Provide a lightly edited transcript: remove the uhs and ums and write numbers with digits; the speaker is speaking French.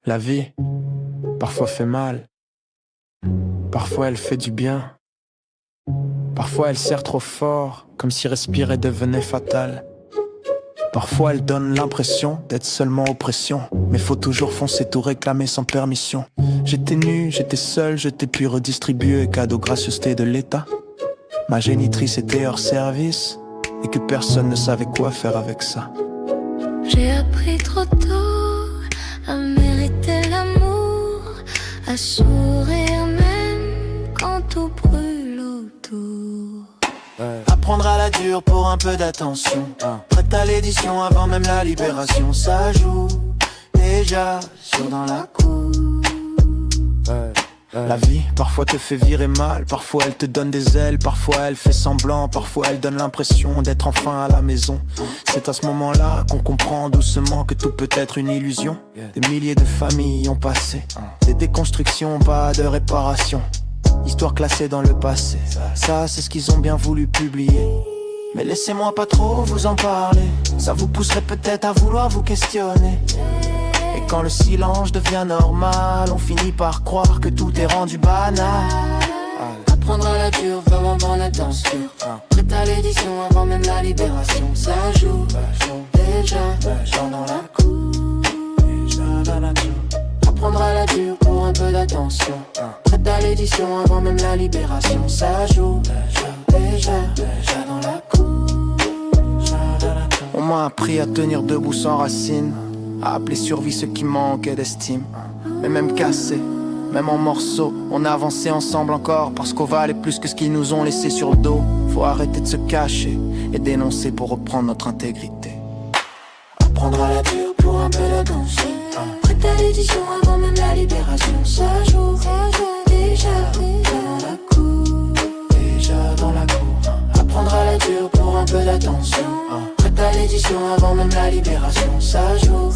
La vie, parfois fait mal. Parfois elle fait du bien. Parfois elle serre trop fort, comme si respirer devenait fatal. Parfois elle donne l'impression d'être seulement oppression. Mais faut toujours foncer, tout réclamer sans permission. J'étais nu, j'étais seul, je t'ai pu redistribuer cadeau gracieuseté de l'État. Ma génitrice était hors service et que personne ne savait quoi faire avec ça. J'ai appris trop tôt à mériter l'amour, à sourire même quand tout brûle autour. Apprendre à la dure pour un peu d'attention. Prête à l'édition avant même la libération. Ça joue déjà sur dans la cour. La vie, parfois te fait virer mal, parfois elle te donne des ailes, parfois elle fait semblant, parfois elle donne l'impression d'être enfin à la maison. C'est à ce moment-là qu'on comprend doucement que tout peut être une illusion. Des milliers de familles ont passé, des déconstructions, pas de réparation. Histoire classée dans le passé, ça c'est ce qu'ils ont bien voulu publier. Mais laissez-moi pas trop vous en parler, ça vous pousserait peut-être à vouloir vous questionner. Et quand le silence devient normal, on finit par croire que tout est rendu banal. Apprendre à la dure, vraiment prendre attention. Prête à l'édition avant même la libération. Ça joue déjà dans la cour. Apprendre à la dure pour un peu d'attention. Prête à l'édition avant même la libération. Ça joue déjà dans la cour. On m'a appris à tenir debout sans racines, à appeler survie ce qui manquait d'estime. Mais même cassé, même en morceaux, on a avancé ensemble encore, parce qu'on valait plus que ce qu'ils nous ont laissé sur le dos. Faut arrêter de se cacher et dénoncer pour reprendre notre intégrité. Apprendre à la dure pour un peu d'attention. Prête à l'édition avant même la libération. Ça joue déjà dans la cour. Déjà dans la cour. Apprendre à la dure pour un peu d'attention. Prête à l'édition avant même la libération. Ça joue